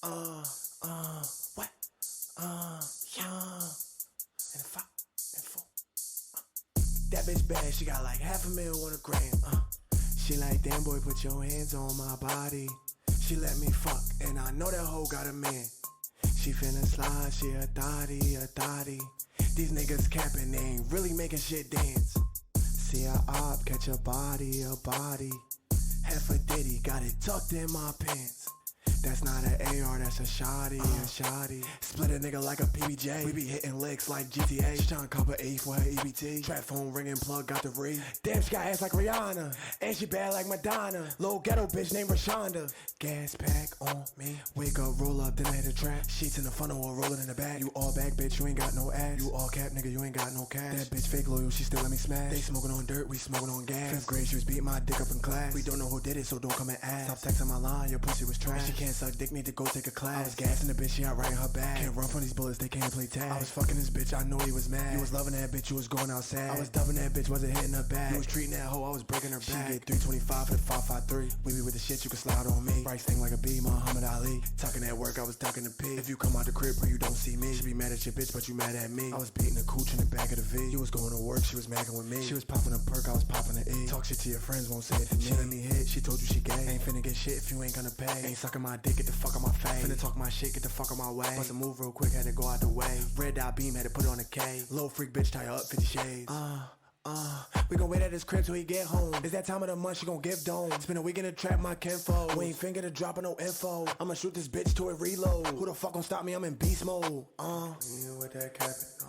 What? Yeah. And 5 and 4. That bitch bad, she got like $500,000 on a gram. She like, damn boy, put your hands on my body. She let me fuck, and I know that hoe got a man. She finna slide, she a thotty. These niggas capping, they ain't really making shit dance. See a op, catch a body. Half a ditty, got it tucked in my pants. That's not an AR, that's a shotty. Split a nigga like a PBJ. We be hitting licks like GTA. She tryna cop a 8 for her EBT. Trap phone ringing, plug got the read. Damn, she got ass like Rihanna. And she bad like Madonna. Little ghetto bitch named Rashonda. Gas pack on me. Wake up, roll up, then I hit a trap. Sheets in the funnel or roll it in the bag. You all back, bitch, you ain't got no ass. You all cap, nigga, you ain't got no cash. That bitch fake loyal, she still let me smash. They smoking on dirt, we smoking on gas. 5th grade, she was beating my dick up in class. We don't know who did it, so don't come and ask. Stop texting my line, your pussy was trash. She can't suck dick, need to go take a class. I was gassing the bitch, she out right in her bag. Can't run from these bullets, they can't play tag. I was fucking this bitch, I know he was mad. You was loving that bitch, you was going outside. I was dubbing that bitch, wasn't hitting her back. You was treating that hoe, I was breaking her back. She get 325 for the 553. We be with the shit, you can slide on me. Right thing like a bee, Muhammad Ali. Talking at work, I was talking to P. If you come out the crib, bro, you don't see me. She be mad at your bitch, but you mad at me. I was beating the cooch in the back of the V. You was going to work, she was macking with me. She was popping a perk, I was popping an E. Talk shit to your friends, won't say it to me. She let me hit, she told you she gay. Ain't finna get shit if you ain't gonna pay. Ain't sucking my dick, get the fuck on my face. Finna talk my shit, get the fuck on my way. Bust a move real quick, had to go out the way. Red dot beam, had to put it on a K. Low freak bitch, tie her up 50 shades. We gon' wait at his crib till he get home. It's that time of the month, she gon' give dome. Spend a week in the trap, my kinfo. We ain't finger to dropping no info. I'ma shoot this bitch to a reload. Who the fuck gon' stop me? I'm in beast mode. We ain't with that cap it,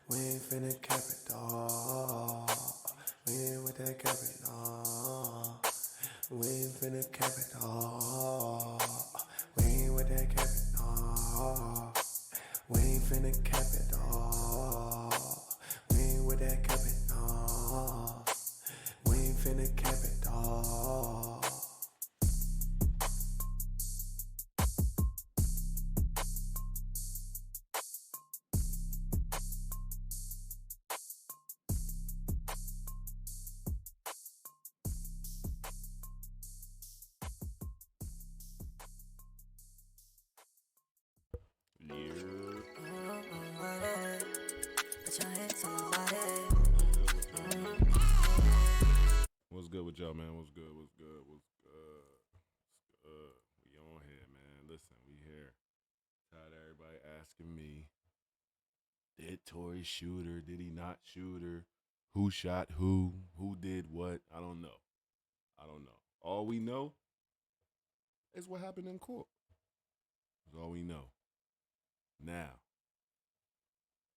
we ain't finna cap it, We ain't with that cap it, We ain't finna cap it, We ain't with that cap it, We ain't finna cap it, We ain't with that cap it, We ain't finna cap it, What's good with y'all, man? What's good? We on here, man. Listen, we here. Tired of everybody asking me, did Tory shoot her? Did he not shoot her? Who shot who? Who did what? I don't know. All we know is what happened in court. That's all we know. Now,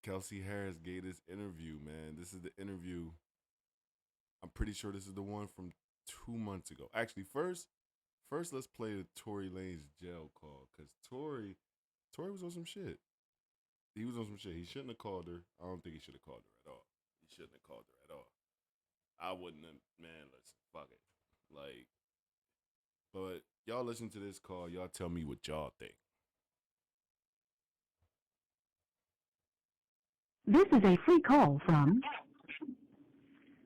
Kelsey Harris gave this interview, man. This is the interview. I'm pretty sure this is the one from 2 months ago. Actually, first let's play the Tory Lanez jail call, because Tory was on some shit. He was on some shit. He shouldn't have called her. I don't think he should have called her at all. He shouldn't have called her at all. I wouldn't have, man, listen, fuck it. Like, but y'all listen to this call. Y'all tell me what y'all think. This is a free call from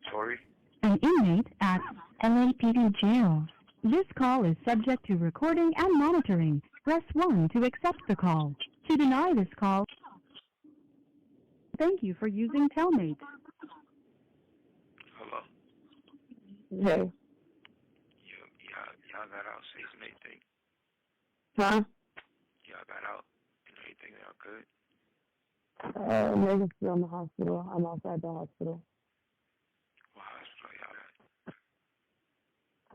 Tory? an inmate at LAPD jail. This call is subject to recording and monitoring. Press 1 to accept the call. To deny this call, thank you for using Telmate. Hello? Hey. Y'all got out safe and everything? Huh? Y'all got out and everything, y'all good? Niggas still in the hospital. I'm outside the hospital. What hospital y'all at?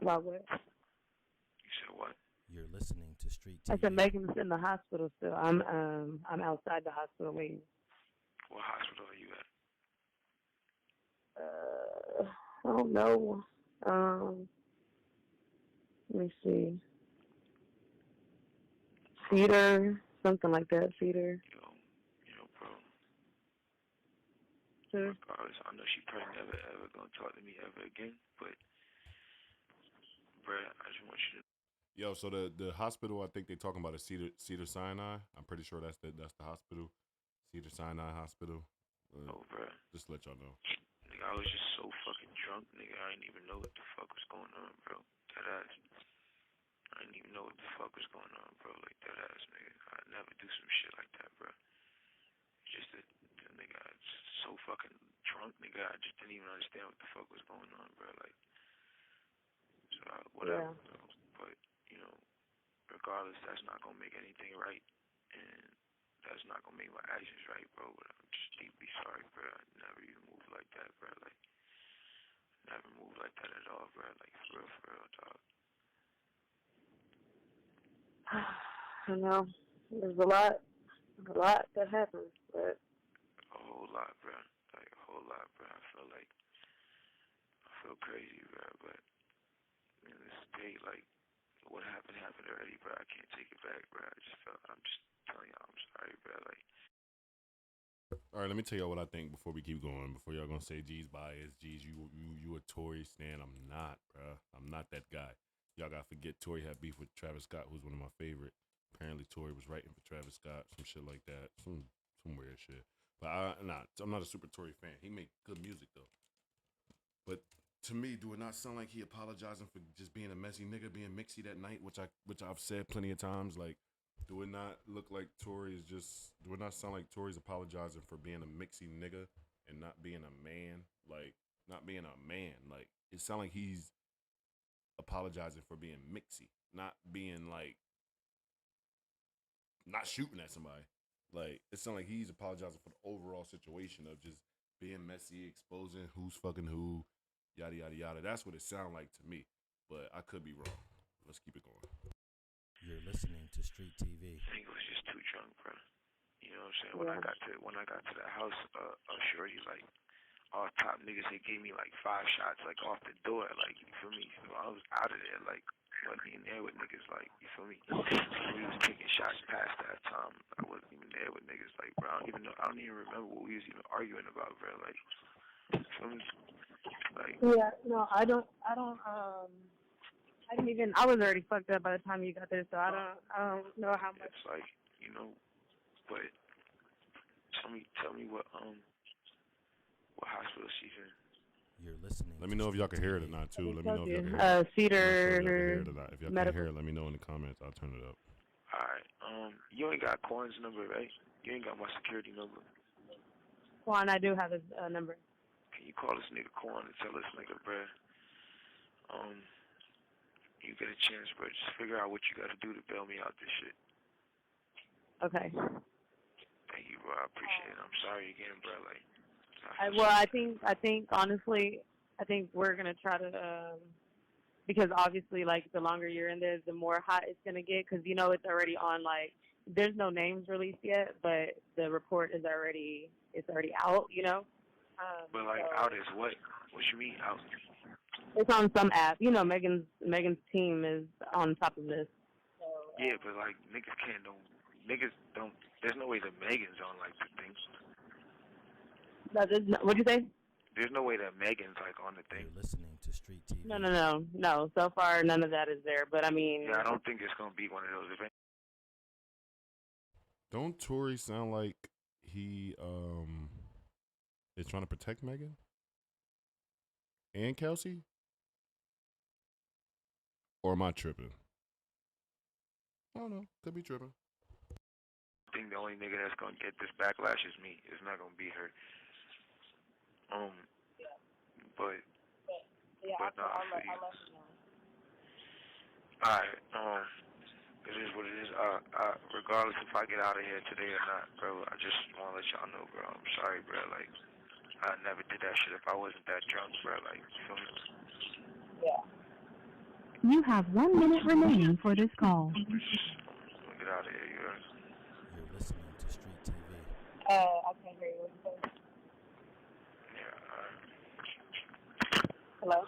About what? You said what? You're listening to Street TV. I said Megan's in the hospital still. I'm outside the hospital waiting. What hospital are you at? I don't know. Let me see. Cedar, something like that. Cedar. Bro. Sure. Regardless, I know she probably never ever gonna talk to me ever again, but bruh, I just want you to. Yo, so the hospital I think they talking about is Cedar Sinai. I'm pretty sure that's the hospital, Cedar Sinai Hospital. Oh, bruh. Just to let y'all know. Nigga, I was just so fucking drunk, nigga. I didn't even know what the fuck was going on, bro. That ass. I I didn't even know what the fuck was going on, bro. Like that ass nigga. I'd never do some shit like that, bro. Just the nigga, I was so fucking drunk, nigga. I just didn't even understand what the fuck was going on, bro. Like, so whatever. Yeah. Bro. But you know, regardless, that's not gonna make anything right, and that's not gonna make my actions right, bro. But I'm just deeply sorry, bro. I never even moved like that, bro. Like, never moved like that at all, bro. Like, for real, dog. I know. There's a lot that happens, but A whole lot, bro. Like, a whole lot, bro. I feel crazy, bro. But in this state, like, what happened already, bro. I can't take it back, bro. I'm just telling y'all, I'm sorry, bro. Like, All right, let me tell y'all what I think before we keep going. Before y'all gonna say G's biased, G's you a Tory stan. I'm not, bro. I'm not that guy. Y'all gotta forget Tory had beef with Travis Scott, who's one of my favorite. Apparently Tory was writing for Travis Scott, some shit like that, some weird shit. But I'm not a super Tory fan. He make good music though. But to me, do it not sound like he apologizing for just being a messy nigga, being mixy that night, which I've said plenty of times. Like, do it not look like Tory is just? Do it not sound like Tory's apologizing for being a mixy nigga and not being a man? Like, not being a man. Like, it sound like he's apologizing for being mixy, not being like not shooting at somebody. Like, it sound like he's apologizing for the overall situation of just being messy, exposing who's fucking who, yada yada yada. That's what it sound like to me, but I could be wrong. Let's keep it going. You're listening to Street TV. I think it was just too drunk, bro. You know what I'm saying? yeah. When I got to the house, shorty like all top niggas, they gave me like 5 shots like off the door, like you feel me? So I was out of there, like wasn't even there with niggas, like you feel me? We was taking shots past that time. I wasn't even there with niggas, like bro. I don't even remember what we was even arguing about, bro. Like you feel me? Like Yeah, no, I didn't even, I was already fucked up by the time you got there, so I don't know how much. it's like you know, but tell me what hospital she's in. You're listening. Let me know if y'all can hear it or TV. not too. I Let me know if y'all can hear it. I'm not sure if y'all can Cedar hear it or not. If y'all can Medical. hear it, let me know in the comments. I'll turn it up. Alright, you ain't got Corn's number, right? You ain't got my security number. Juan, I do have his number. Can you call this nigga Corn and tell this nigga, bruh, you get a chance, bro, just figure out what you gotta do to bail me out this shit. Okay. Thank you, bro. I appreciate it. I'm sorry again, bro. Like, I think honestly, I think we're gonna try to because obviously, like, the longer you're in there, the more hot it's gonna get, because you know it's already on. Like, there's no names released yet, but the report is already out. You know. but like, So out is what? What you mean out? it's on some app. You know, Megan's team is on top of this. So, Yeah, but like, niggas don't. There's no way that Megan's on like the thing. What'd you say? There's no way that Megan's like on the thing. You're listening to Street TV. No. So far, none of that is there. But I mean, Yeah, I don't think it's gonna be one of those events. Don't Tory sound like he is trying to protect Megan and Kelsey? Or am I tripping? I don't know. Could be tripping. I think the only nigga that's gonna get this backlash is me. It's not gonna be her. But no, I feel you. Alright, it is what it is. Regardless if I get out of here today or not, bro, I just wanna let y'all know, bro. I'm sorry, bro. Like, I never did that shit if I wasn't that drunk, bro. Like, you feel me? You have 1 minute remaining for this call. I'm gonna get out of here, you heard? You're listening to Street TV. I can't hear you. Yeah, Hello.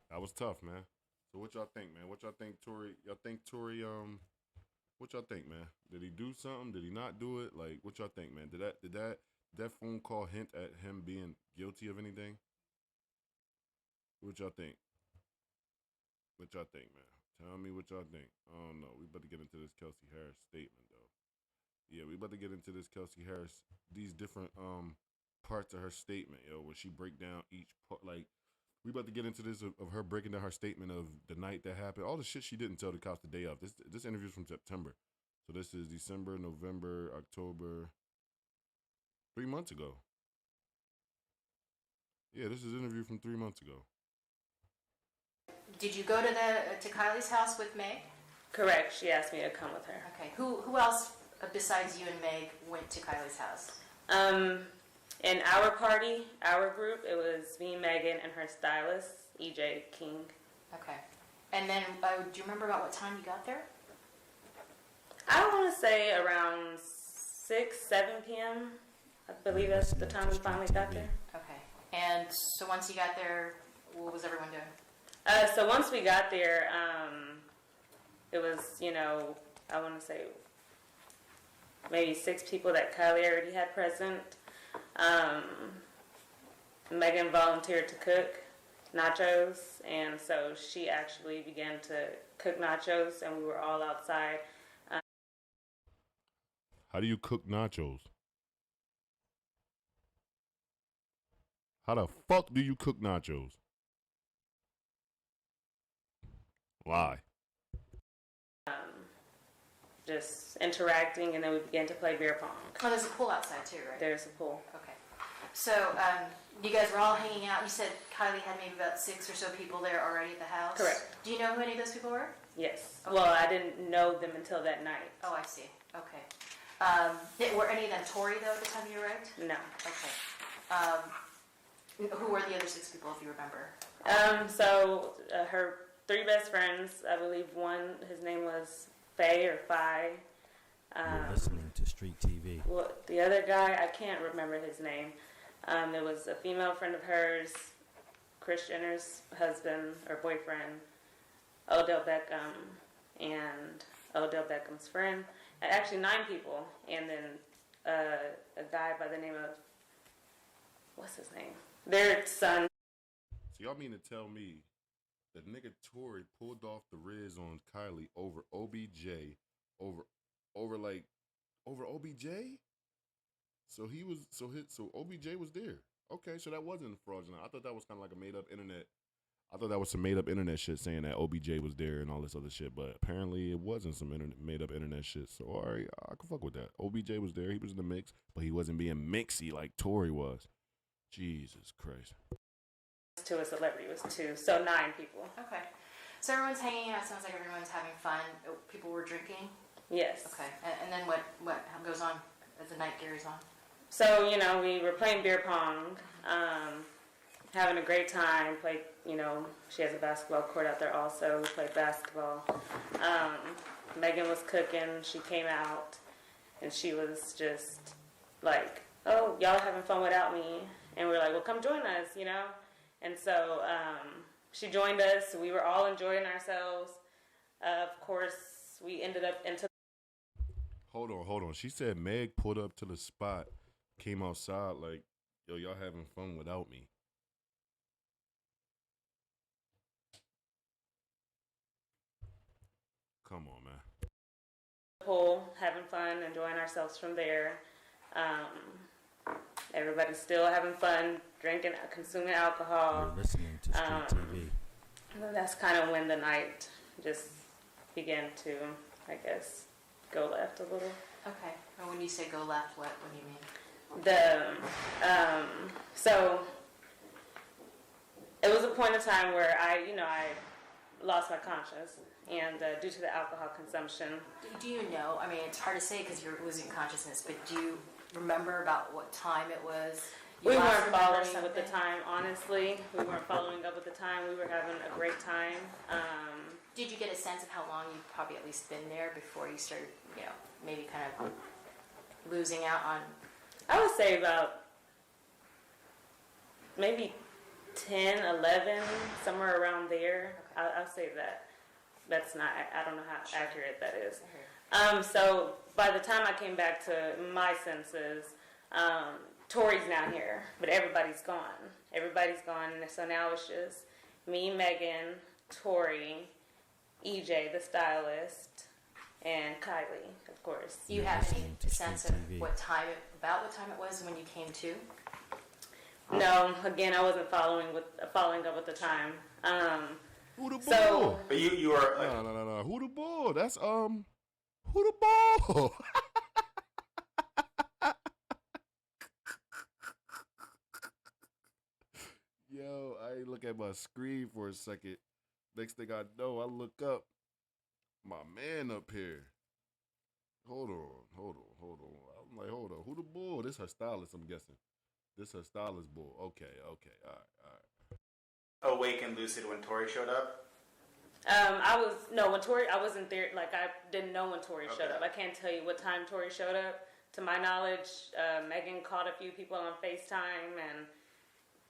That was tough, man. So what y'all think, man? What y'all think Tory? Y'all think Tory? What y'all think, man? Did he do something? Did he not do it? Like, what y'all think, man? Did that phone call hint at him being guilty of anything? What y'all think? What y'all think, man? Tell me what y'all think. I don't know. We about to get into this Kelsey Harris statement, though. Yeah, we about to get into this Kelsey Harris. These different parts of her statement, yo, where she break down each part. Like, we about to get into this of her breaking down her statement of the night that happened, all the shit she didn't tell the cops the day of. This interview's from September, so this is December, November, October, 3 months ago. Yeah, this is an interview from 3 months ago. Did you go to Kylie's house with Meg? Correct. She asked me to come with her. Okay. Who else besides you and Meg went to Kylie's house? In our party, our group, it was me, Megan, and her stylist, EJ King. Okay. And then, do you remember about what time you got there? I want to say around 6, 7 p.m. I believe that's the time we finally got there. Okay. And so once you got there, what was everyone doing? So once we got there, it was, I want to say maybe 6 people that Kylie already had present. Megan volunteered to cook nachos, and so she actually began to cook nachos, and we were all outside. How do you cook nachos? How the fuck do you cook nachos? Why? Just interacting, and then we began to play beer pong. Oh, there's a pool outside too, right? There's a pool. Okay. So, you guys were all hanging out. You said Kylie had maybe about 6 or so people there already at the house? Correct. Do you know who any of those people were? Yes. Okay. Well, I didn't know them until that night. Oh, I see. Okay. Were any of them Tory, though, at the time you arrived? No. Okay. Who were the other 6 people, if you remember? So her 3 best friends, I believe one, his name was Faye or Phi. You're listening to Street TV. Well, the other guy, I can't remember his name. There was a female friend of hers, Kris Jenner's husband or boyfriend, Odell Beckham, and Odell Beckham's friend. Actually, 9 people, and then a guy by the name of, what's his name? Their son. So y'all mean to tell me that nigga Tory pulled off the Riz on Kylie over OBJ, over OBJ? So OBJ was there. Okay, so that wasn't fraudulent. I thought that was kind of like a made up internet. I thought that was some made up internet shit saying that OBJ was there and all this other shit, but apparently it wasn't some made up internet shit. So all right, I can fuck with that. OBJ was there. He was in the mix, but he wasn't being mixy like Tory was. Jesus Christ. To a celebrity was 2, so 9 people. Okay. So everyone's hanging out. Sounds like everyone's having fun. People were drinking? Yes. Okay. And then what goes on as the night carries on? So, we were playing beer pong, having a great time. Played, she has a basketball court out there also. We played basketball. Megan was cooking. She came out, and she was just like, oh, y'all having fun without me? And we were like, well, come join us, And so she joined us. We were all enjoying ourselves. Of course, we ended up into... Hold on. She said Meg pulled up to the spot, came outside like, yo, y'all having fun without me. Come on, man. Pool, having fun, enjoying ourselves from there. Everybody's still having fun, drinking, consuming alcohol. You're listening to Street TV. And that's kind of when the night just began to, I guess, go left a little. Okay. And when you say go left, what do you mean? So it was a point in time where I lost my conscience, and due to the alcohol consumption. Do you know? I mean, it's hard to say because you're losing consciousness, but do you remember about what time it was? We weren't following with the time, honestly. We weren't following up with the time. We were having a great time. Did you get a sense of how long you'd probably at least been there before you started, maybe kind of losing out on? I would say about maybe 10, 11, somewhere around there. Okay. I'll say that. That's not, I don't know how accurate that is. Okay. So by the time I came back to my senses, Tory's now here, but everybody's gone. Everybody's gone, and so now it's just me, Megan, Tory, EJ, the stylist, and Kylie, of course. Do you have any Listening to sense Street of TV. what time it was when you came to? No, again, I wasn't following up with the time. Who the bull? So, But you were like, No. Who the bull? That's who the bull? Yo, I look at my screen for a second. Next thing I know, I look up. My man up here. Hold on. I'm like, hold on. Who the bull? This her stylist, I'm guessing. This her stylist bull. Okay. All right. awake and lucid when Tory showed up? When Tory, I wasn't there. Like, I didn't know when Tory showed up. I can't tell you what time Tory showed up. To my knowledge, Megan called a few people on FaceTime and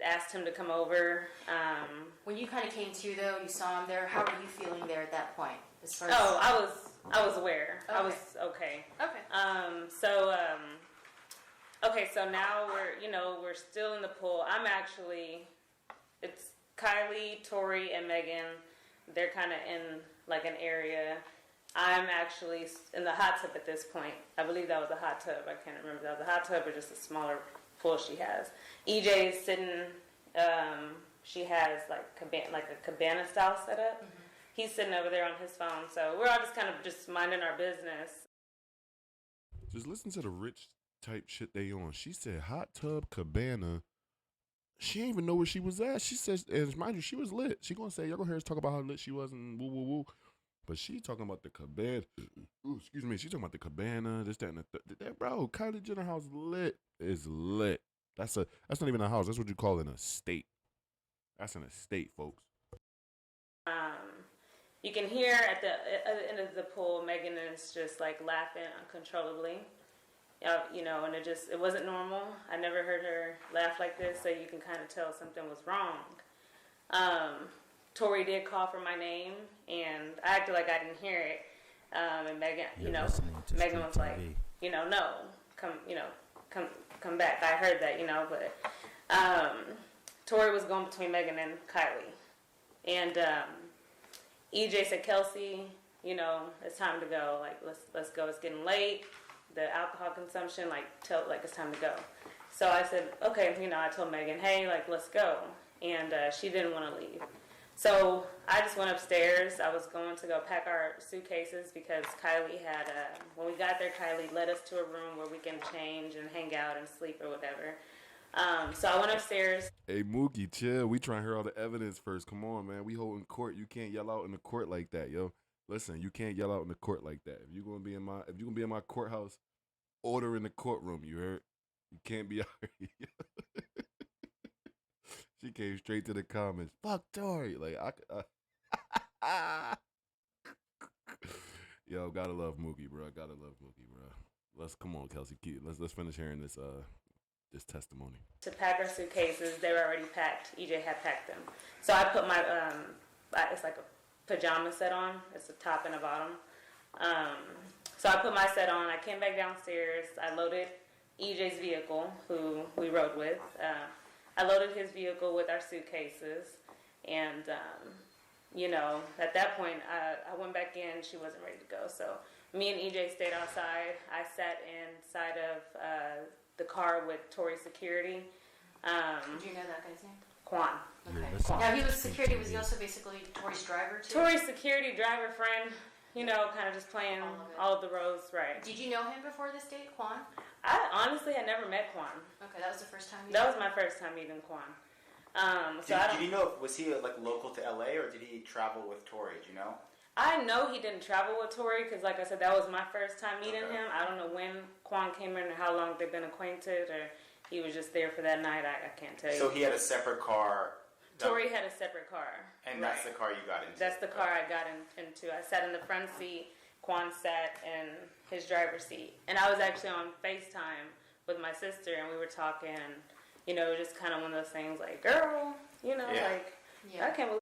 asked him to come over. When you kind of came to, though, you saw him there. How were you feeling there at that point? As far as I was aware. Okay. I was okay. Okay. So now we're still in the pool. It's Kylie, Tory, and Megan. They're kind of in like an area. I'm actually in the hot tub at this point. I believe that was a hot tub. I can't remember if that was a hot tub or just a smaller pool she has. EJ is sitting. She has like a cabana style setup. Mm-hmm. He's sitting over there on his phone. So we're all just kind of just minding our business. Just listen to the rich type shit they on. She said hot tub cabana. She didn't even know where she was at. She says, and mind you, she was lit. She gonna say, y'all gonna hear us talk about how lit she was and woo woo woo. But she talking about the cabana. Ooh, excuse me. She talking about the cabana. This, that, and that. Bro, Kylie Jenner house lit is lit. That's not even a house. That's what you call an estate. That's an estate, folks. You can hear at the end of the pool, Megan is just like laughing uncontrollably. And it wasn't normal. I never heard her laugh like this, so you can kind of tell something was wrong. Tory did call for my name, and I acted like I didn't hear it. And Megan, Megan was like, no, come back. I heard that, but Tory was going between Megan and Kylie, and EJ said, Kelsey, it's time to go. Like, let's go. It's getting late. The alcohol consumption, it's time to go. So I said, okay, I told Megan, hey, let's go. And she didn't want to leave. So I just went upstairs. I was going to go pack our suitcases because Kylie had, when we got there, Kylie led us to a room where we can change and hang out and sleep or whatever. So I went upstairs. Hey, Mookie, chill. We trying to hear all the evidence first. Come on, man. We holding court. You can't yell out in the court like that, yo. Listen, you can't yell out in the court like that. If you're gonna be in my courthouse, order in the courtroom. You heard? You can't be out here. She came straight to the comments. Fuck Tory. Yo, gotta love Mookie, bro. Let's come on, Kelsey. Let's finish hearing this testimony. To pack our suitcases, they were already packed. EJ had packed them. So I put my it's like a pajama set on. It's a top and a bottom. So I put my set on. I came back downstairs. I loaded EJ's vehicle, who we rode with. I loaded his vehicle with our suitcases. And, at that point, I went back in. She wasn't ready to go. So me and EJ stayed outside. I sat inside of the car with Tory security. Do you know that guy's name? Quan. Okay. Now, he was security. Was he also basically Tory's driver, too? Tory's security driver friend, kind of just playing all of the roles, right. Did you know him before this date, Quan? I honestly had never met Quan. Okay, that was the first time you That was my first time meeting Quan. Did you know, was he local to LA or did he travel with Tory? Do you know? I know he didn't travel with Tory because, like I said, that was my first time meeting him. I don't know when Quan came in or how long they've been acquainted, or he was just there for that night. I can't tell you. So he had a separate car. Tory had a separate car. And that's the car you got into? That's the car I got into. I sat in the front seat. Quan sat in his driver's seat. And I was actually on FaceTime with my sister, and we were talking, just kind of one of those things like, girl, I can't believe.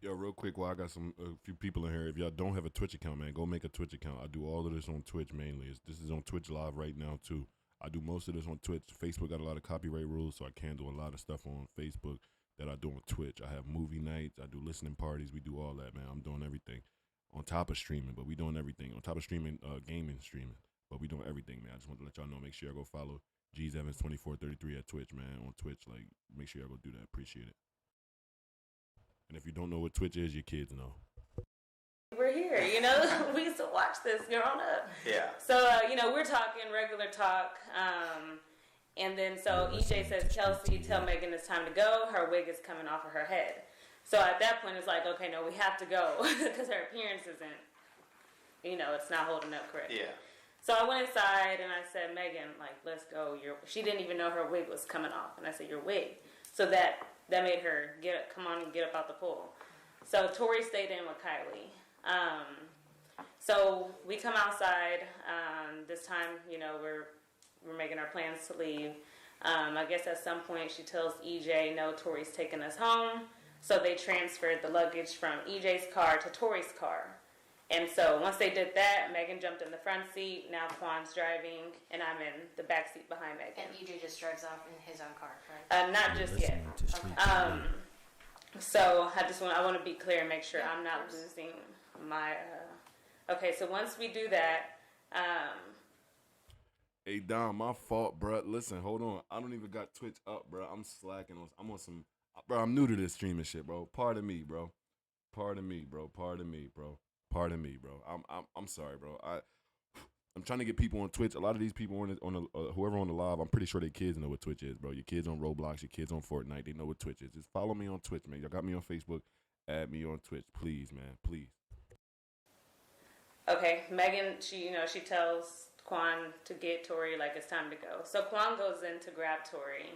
Yo, real quick, while I got a few people in here, if y'all don't have a Twitch account, man, go make a Twitch account. I do all of this on Twitch mainly. This is on Twitch Live right now, too. I do most of this on Twitch. Facebook got a lot of copyright rules, so I can't do a lot of stuff on Facebook that I do on Twitch. I have movie nights. I do listening parties. We do all that, man. I'm doing everything on top of streaming, but we doing everything. On top of streaming, gaming streaming, but we doing everything, man. I just want to let y'all know. Make sure y'all go follow G's Evans 2433 at Twitch, man. On Twitch, like, make sure y'all go do that. Appreciate it. And if you don't know what Twitch is, your kids know. We're here, we used to watch this growing up. Yeah. So, we're talking regular talk. And then so EJ says, Kelsey, tell Megan it's time to go. Her wig is coming off of her head. So at that point, it's like, okay, no, we have to go because her appearance isn't, it's not holding up correctly. Yeah. So I went inside and I said, Megan, like, let's go. She didn't even know her wig was coming off. And I said, your wig. So that made her come on and get up out the pool. So Tory stayed in with Kylie. So we come outside. This time, we're making our plans to leave. I guess at some point she tells EJ, no, Tory's taking us home. So they transferred the luggage from EJ's car to Tory's car. And so once they did that, Megan jumped in the front seat. Now Quan's driving, and I'm in the back seat behind Megan. And EJ just drives off in his own car, right? Not just yet. So I want to be clear and make sure I'm not losing my. Okay, so once we do that. Hey Dom, my fault, bro. Listen, hold on. I don't even got Twitch up, bro. I'm slacking I'm on some. Bro, I'm new to this streaming shit, bro. Pardon me, bro. I'm sorry, bro. I'm trying to get people on Twitch. A lot of these people on whoever on the live, I'm pretty sure their kids know what Twitch is, bro. Your kids on Roblox, your kids on Fortnite, they know what Twitch is. Just follow me on Twitch, man. Y'all got me on Facebook. Add me on Twitch, please, man. Please. Okay, Megan, she tells Quan to get Tory, like it's time to go. So Quan goes in to grab Tory.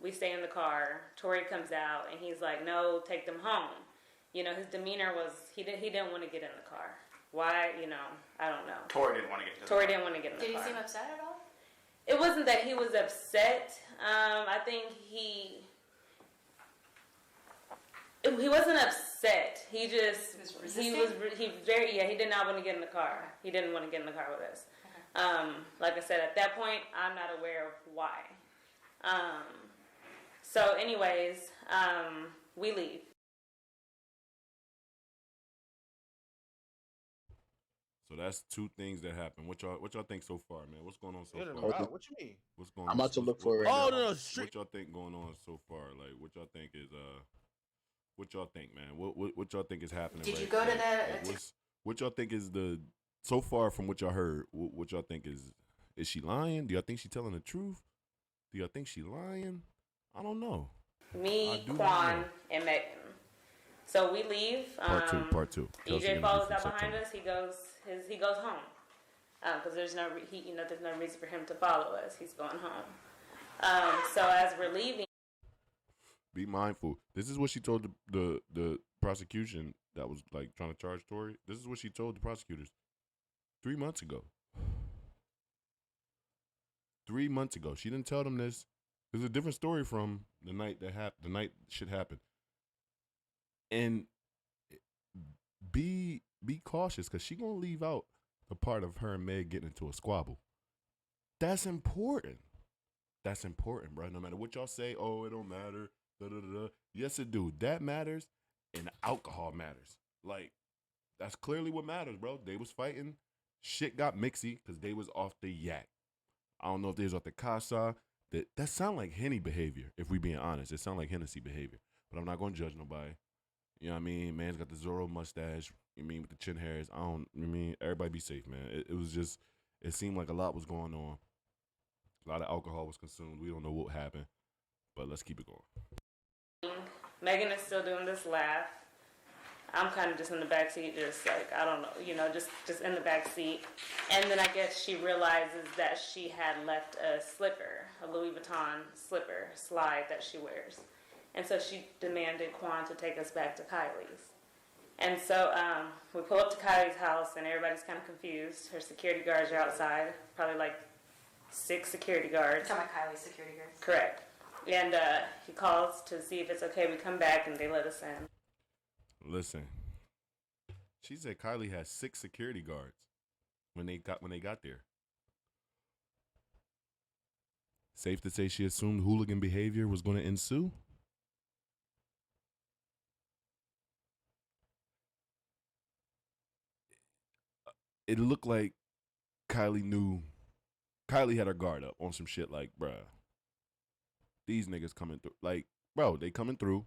We stay in the car. Tory comes out and he's like, "No, take them home." His demeanor was he didn't want to get in the car. Why? I don't know. Tory didn't want to get in the car. Did he seem upset at all? It wasn't that he was upset. I think he wasn't upset. He just he did not want to get in the car. He didn't want to get in the car with us. Okay. Like I said, at that point, I'm not aware of why. So anyways, we leave. So that's two things that happened. What y'all think so far, man? What's going on so far? What you mean? What's going I'm on? about to look for it. Right now. What y'all think going on so far? Like, what y'all think is what y'all think, man? What y'all think is happening? Did you go to the? What y'all think is the so far from what y'all heard? What y'all think is she lying? Do y'all think she telling the truth? Do y'all think she lying? I don't know. Me, Quan, and Megan. So we leave. Part two. EJ follows out behind us. He goes home because there's no reason for him to follow us. He's going home. So as we're leaving, be mindful. This is what she told the prosecution that was like trying to charge Tory. This is what she told the prosecutors 3 months ago. 3 months ago, she didn't tell them this. There's a different story from the night the night shit happened. And be cautious because she gonna leave out the part of her and Meg getting into a squabble. That's important. That's important, bro. No matter what y'all say, oh, it don't matter. Da, da, da, da. Yes, it do. That matters, and alcohol matters. Like, that's clearly what matters, bro. They was fighting. Shit got mixy because they was off the yak. I don't know if they was off the casa. That sound like Henny behavior, if we being honest. It sound like Hennessy behavior. But I'm not going to judge nobody. You know what I mean? Man's got the Zorro mustache. You mean with the chin hairs. Everybody be safe, man. It was just, it seemed like a lot was going on. A lot of alcohol was consumed. We don't know what happened. But let's keep it going. Megan is still doing this laugh. I'm kind of just in the back seat, just like, I don't know, just in the back seat. And then I guess she realizes that she had left a slipper, a Louis Vuitton slide that she wears. And so she demanded Quan to take us back to Kylie's. And so we pull up to Kylie's house, and everybody's kind of confused. Her security guards are outside, probably like 6 security guards. Talking about Kylie's security guards? Correct. And he calls to see if it's okay. We come back, and they let us in. Listen, she said Kylie has 6 security guards when they got there. Safe to say she assumed hooligan behavior was going to ensue? It looked like Kylie knew Kylie had her guard up on some shit like, bruh, these niggas coming through. Like, bro, they coming through.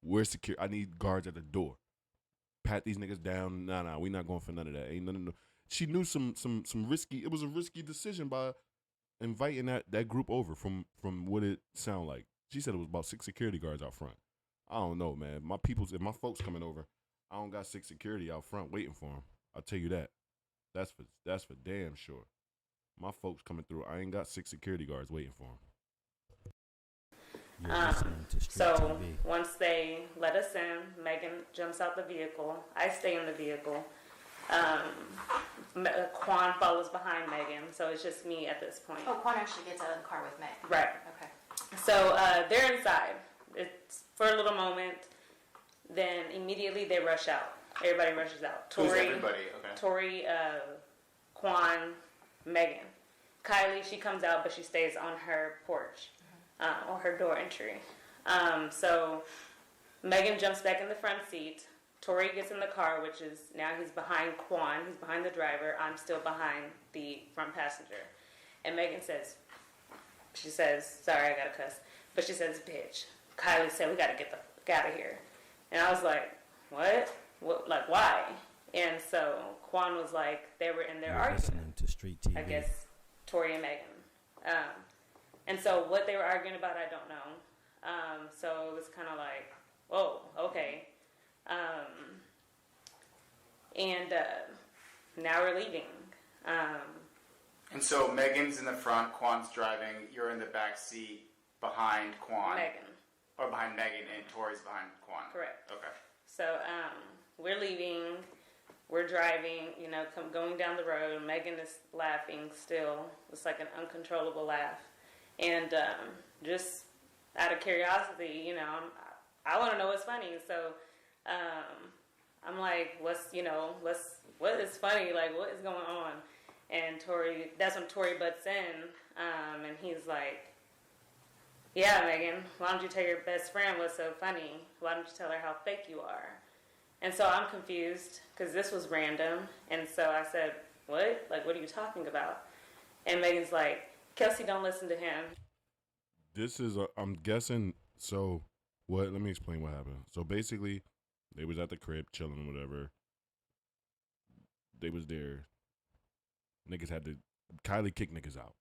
We're secure. I need guards at the door. Pat these niggas down. Nah, we not going for none of that. Ain't nothing. She knew some risky. It was a risky decision by inviting that group over from what it sounded like. She said it was about 6 security guards out front. I don't know, man. If my folks coming over, I don't got 6 security out front waiting for them. I'll tell you that. That's for damn sure. My folks coming through, I ain't got 6 security guards waiting for them. So once they let us in, Megan jumps out the vehicle. I stay in the vehicle. Quan follows behind Megan, so it's just me at this point. Oh, Quan actually gets out of the car with Meg. Right. Okay. So they're inside. It's for a little moment. Then immediately they rush out. Everybody rushes out. Tory, who's everybody? Okay. Tory, Quan, Megan. Kylie, she comes out, but she stays on her porch, or her door entry. So Megan jumps back in the front seat. Tory gets in the car, which is now he's behind Quan. He's behind the driver. I'm still behind the front passenger. And Megan says, sorry, I gotta cuss, but she says, bitch. Kylie said, we gotta get the fuck out of here. And I was like, what? Like, why? And so Quan was like, they were in their argument. Listening to Street TV. I guess Tory and Megan. And so what they were arguing about, I don't know. So it was kind of like, whoa, okay. And now we're leaving. And so Megan's in the front, Quan's driving, you're in the back seat behind Quan. Megan. Or behind Megan, and Tori's behind Quan. Correct. Okay. So we're leaving. We're driving, going down the road. Megan is laughing still. It's like an uncontrollable laugh. And just out of curiosity, I want to know what's funny. So I'm like, what is funny? Like, what is going on? And that's when Tory butts in, and he's like, yeah, Megan, why don't you tell your best friend what's so funny? Why don't you tell her how fake you are? And so I'm confused, because this was random, and so I said, what? Like, what are you talking about? And Megan's like, Kelsey, don't listen to him. This is, I'm guessing, so, let me explain what happened. So basically, they was at the crib, chilling or whatever. They was there. Niggas Kylie kicked niggas out.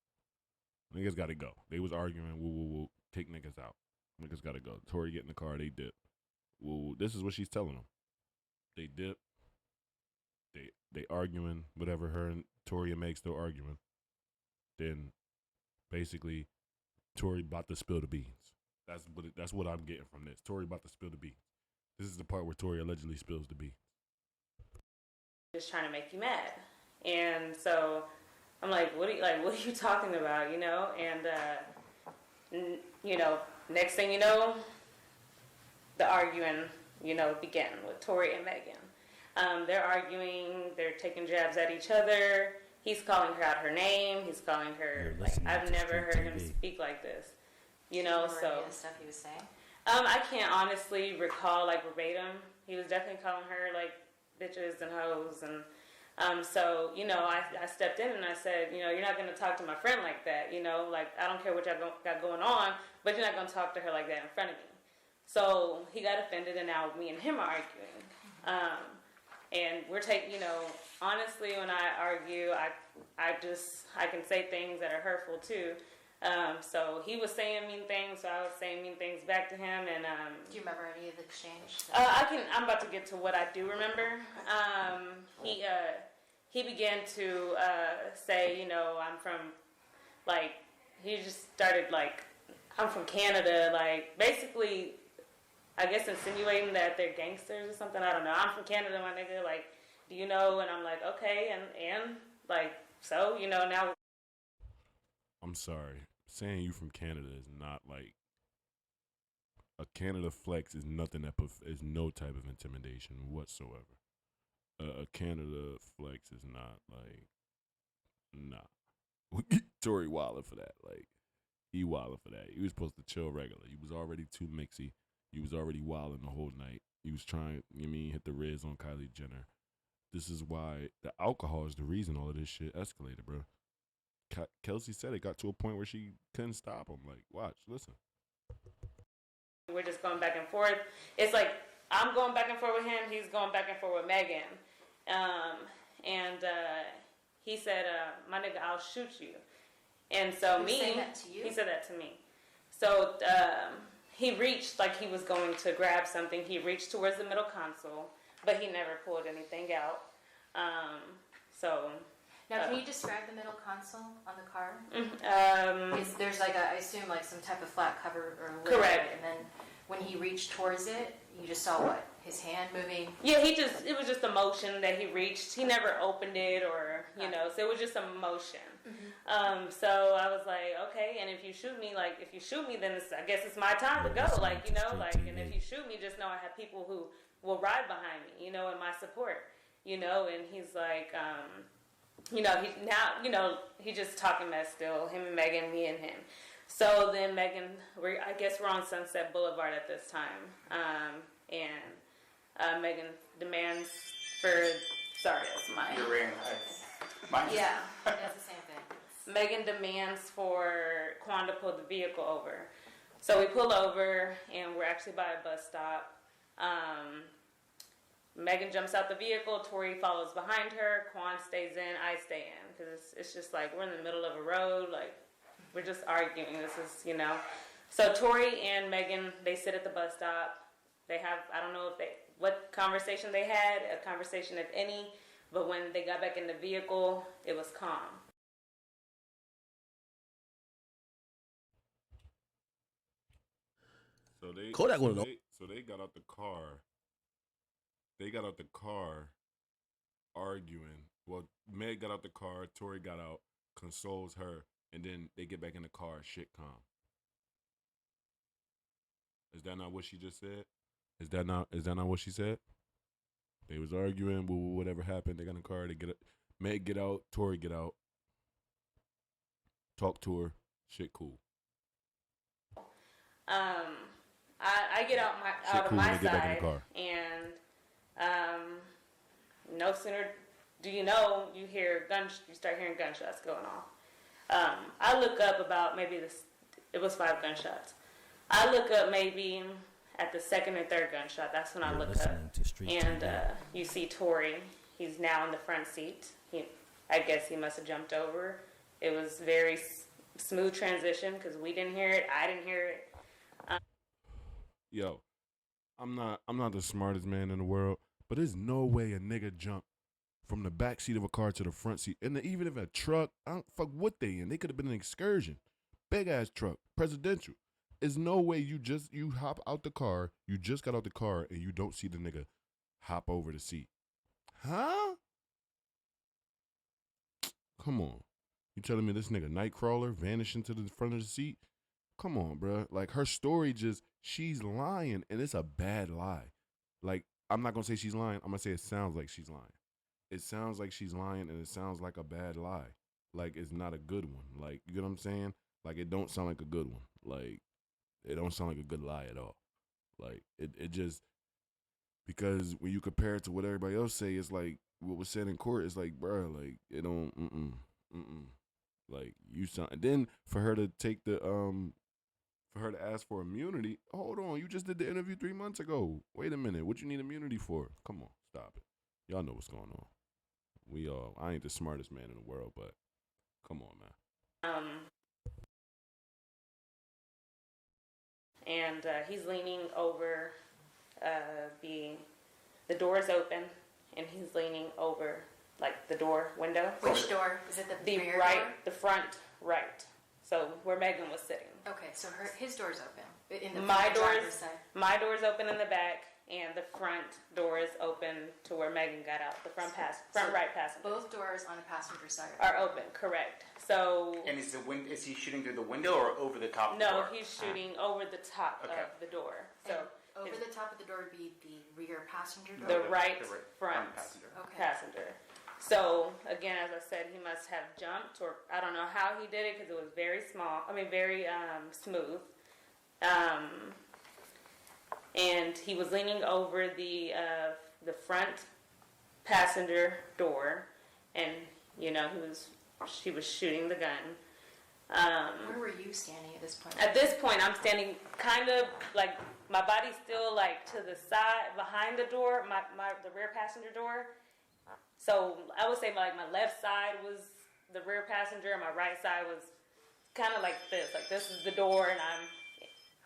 Niggas gotta go. They was arguing, woo, kick niggas out. Niggas gotta go. Tory get in the car, they dip. Woo, this is what she's telling them. They dip. They arguing, whatever, her and Tory and Meg still arguing. Then, basically, Tory about to spill the beans. That's what I'm getting from this. Tory about to spill the beans. This is the part where Tory allegedly spills the beans. Just trying to make you mad. And so I'm like, what are you talking about, And next thing you know, the arguing, began with Tory and Megan. They're arguing, they're taking jabs at each other. He's calling her out her name. He's calling her, I've never heard him speak like this, so. Any of the stuff he was saying? I can't honestly recall, verbatim. He was definitely calling her, bitches and hoes. And so, I stepped in and I said, you're not going to talk to my friend like that. I don't care what y'all got going on, but you're not going to talk to her like that in front of me. So he got offended, and now me and him are arguing. And we're honestly, when I argue, I can say things that are hurtful too. So he was saying mean things, so I was saying mean things back to him. And do you remember any of the exchange? I'm about to get to what I do remember. He began to say, I'm from, he just started I'm from Canada, basically, I guess insinuating that they're gangsters or something. I don't know. I'm from Canada, my nigga. Do you know? And I'm like, okay, and so, now. I'm sorry. Saying you from Canada is not a Canada flex is nothing is no type of intimidation whatsoever. A Canada flex is not nah. Tory wildin' for that. He wildin' for that. He was supposed to chill regular. He was already too mixy. He was already wildin' the whole night. He was trying, hit the riz on Kylie Jenner. This is why the alcohol is the reason all of this shit escalated, bro. Kelsey said it got to a point where she couldn't stop him. Like, watch, listen. We're just going back and forth. It's like I'm going back and forth with him. He's going back and forth with Megan. He said, "My nigga, I'll shoot you." And so He said that to you? He said that to me. So he reached like he was going to grab something. He reached towards the middle console, but he never pulled anything out. Now, can you describe the middle console on the car? There's like I assume like some type of flat cover or lid. Correct. And then when he reached towards it, you just saw what? His hand moving? Yeah, it was just a motion that he reached. He never opened it or, so it was just a motion. Mm-hmm. So I was like, okay, and if you shoot me, then I guess it's my time to go. And if you shoot me, just know I have people who will ride behind me, in my support, and he's like, he's just talking mess still, him and Megan, me and him. So then Megan, I guess we're on Sunset Boulevard at this time, and Megan demands for, sorry, that's mine. Your ring. Mine. Yeah, that's the same thing. Megan demands for Quan to pull the vehicle over. So we pull over, and we're actually by a bus stop. Megan jumps out the vehicle. Tory follows behind her. Quan stays in. I stay in. Because it's just like we're in the middle of a road. Like, we're just arguing. This is, So Tory and Megan, they sit at the bus stop. They have, I don't know what conversation they had, a conversation if any. But when they got back in the vehicle, it was calm. So they Kodak wanna know. So they got out the car. They got out the car arguing. Well, Meg got out the car, Tory got out, consoles her, and then they get back in the car, shit calm. Is that not what she just said? Is that not what she said? They was arguing, whatever happened, they got in the car, they get it. Meg get out, Tory get out. Talk to her, shit cool. I get out of my side, and no sooner do you know, you start hearing gunshots going off. I look up about it was 5 gunshots. I look up maybe at the second or third gunshot. That's when I look up, and you see Tory. He's now in the front seat. I guess he must have jumped over. It was very smooth transition because we didn't hear it. I didn't hear it. Yo, I'm not the smartest man in the world, but there's no way a nigga jump from the back seat of a car to the front seat. And even if a truck, I don't fuck what they in. They could have been an excursion. Big ass truck, presidential. There's no way you hop out the car, you just got out the car, and you don't see the nigga hop over the seat. Huh? Come on. You telling me this nigga Nightcrawler vanished into the front of the seat? Come on, bro. Like, her story she's lying, and it's a bad lie. Like, I'm not going to say she's lying. I'm going to say it sounds like she's lying. It sounds like she's lying, and it sounds like a bad lie. Like, it's not a good one. Like, you know what I'm saying? Like, it don't sound like a good one. Like, it don't sound like a good lie at all. Like, it just, because when you compare it to what everybody else say, it's like, what was said in court, it's like, bro, like, it don't, Like, you sound, and then for her to take for her to ask for immunity, hold on, you just did the interview 3 months ago. Wait a minute, what you need immunity for? Come on, stop it. Y'all know what's going on. I ain't the smartest man in the world, but come on, man. And he's leaning over, the door is open, and he's leaning over, like, the door window. Which door? Is it the rear right, door? the front right. So where Megan was sitting. Okay, so his door's open. In the driver's side. My door's open in the back, and the front door is open to where Megan got out. The front right passenger. Both doors on the passenger side are open. Correct. So. And is he shooting through the window or over the top of the door? No, he's shooting over the top of the door. So and over the top of the door would be the rear passenger door. The right front passenger. So, again, as I said, he must have jumped, or I don't know how he did it because it was very very smooth. And he was leaning over the front passenger door, and, he was she was shooting the gun. Where were you standing at this point? At this point, I'm standing kind of like my body's still like to the side behind the door, the rear passenger door. So I would say like my left side was the rear passenger, and my right side was kind of like this. Like this is the door, and I'm.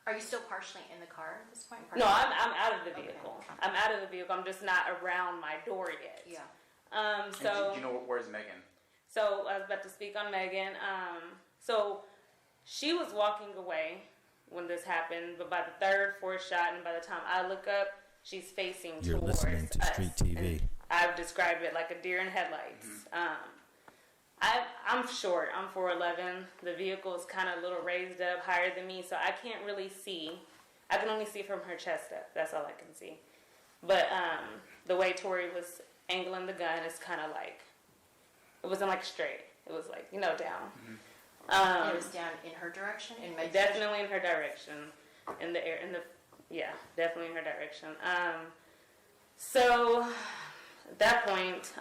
Are you still partially in the car at this point? No, I'm out of the vehicle. Okay. I'm out of the vehicle. I'm just not around my door yet. Yeah. So. Do you know where's Megan? So I was about to speak on Megan. So she was walking away when this happened, but by the third, fourth shot, and by the time I look up, she's facing You're towards listening to us. Street TV. And I've described it like a deer in headlights. I'm short. I'm 4'11". The vehicle is kind of a little raised up, higher than me, so I can't really see. I can only see from her chest up. That's all I can see. But the way Tory was angling the gun is kind of like, it wasn't like straight. It was like, down. It was down in her direction? Definitely in her direction. Definitely in her direction. So, at that point,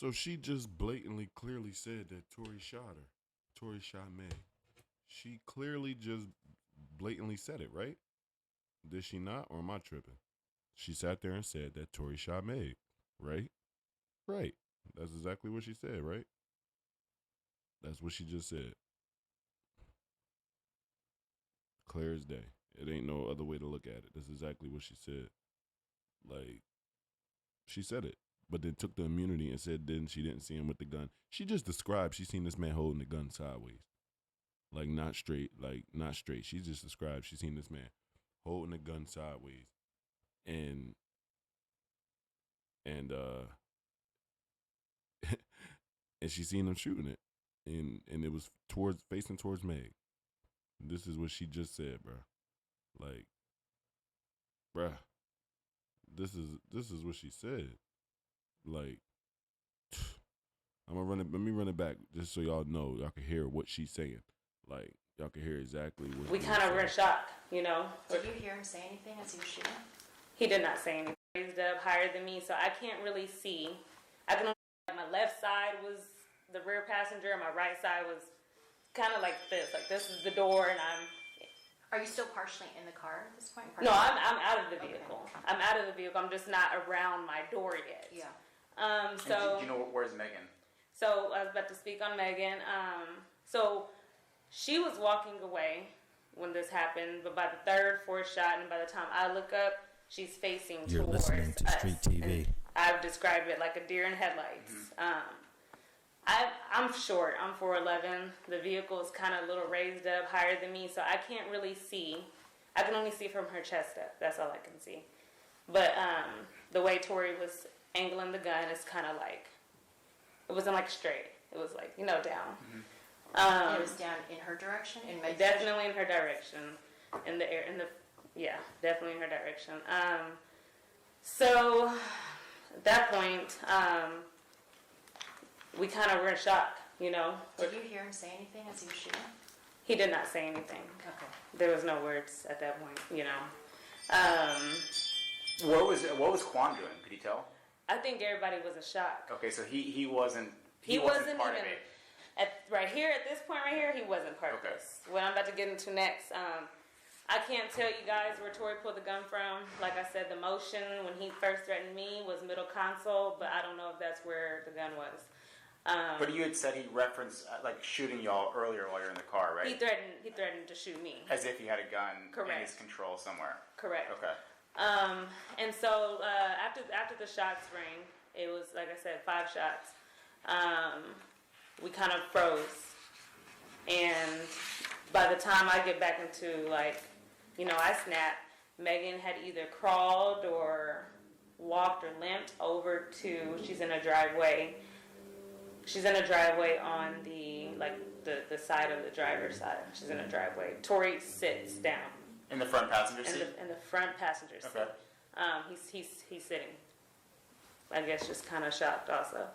So she just blatantly, clearly said that Tory shot her. Tory shot Meg. She clearly just blatantly said it, right? Did she not, or am I tripping? She sat there and said that Tory shot Meg, right? Right. That's exactly what she said, right? That's what she just said. Clear as day. It ain't no other way to look at it. That's exactly what she said. Like, she said it, but then took the immunity and said then she didn't see him with the gun. She just described she seen this man holding the gun sideways. Like, not straight. She just described she seen this man holding the gun sideways. And and she seen him shooting it. And it was facing towards Meg. This is what she just said, bruh. Like, bruh, this is what she said. Like, let me run it back just so y'all know, y'all can hear what she's saying. Like, y'all can hear exactly what. We kind of were in shock, Did you hear him say anything as he was shooting? He did not say anything. Raised up, higher than me, so I can't really see. I can only my left side was the rear passenger, and my right side was kind of like this. Like this is the door, and I'm. Are you still partially in the car at this point? No, I'm out of the vehicle. Okay. I'm out of the vehicle. I'm just not around my door yet. Yeah. So. Do you know where's Megan? So I was about to speak on Megan. So she was walking away when this happened, but by the third, fourth shot, and by the time I look up, she's facing You're towards listening to us. Street TV. And I've described it like a deer in headlights. I'm short. I'm 4'11". The vehicle is kind of a little raised up, higher than me, so I can't really see. I can only see from her chest up. That's all I can see. But the way Tory was angling the gun is kind of like, it wasn't like straight. It was like, down. It was down in her direction? Definitely in her direction. Definitely in her direction. So at that point, we kind of were in shock, Did you hear him say anything as he was shooting? He did not say anything. Okay. There was no words at that point, What was Quan doing? Could you tell? I think everybody was in shock. Okay, so he wasn't. He wasn't part even of it. at this point right here. He wasn't part of this. What I'm about to get into next, I can't tell you guys where Tory pulled the gun from. Like I said, the motion when he first threatened me was middle console, but I don't know if that's where the gun was. But you had said he referenced shooting y'all earlier while you're in the car, right? He threatened to shoot me. As if he had a gun Correct. in his control somewhere. Correct. Okay. And so after the shots rang, it was like I said, 5 shots. We kind of froze, and by the time I get back into I snapped. Megan had either crawled or walked or limped over to. She's in a driveway. She's in a driveway on the side of the driver's side. She's in a driveway. Tory sits down. In the front passenger seat? In the front passenger seat. Okay. He's sitting. I guess just kind of shocked also.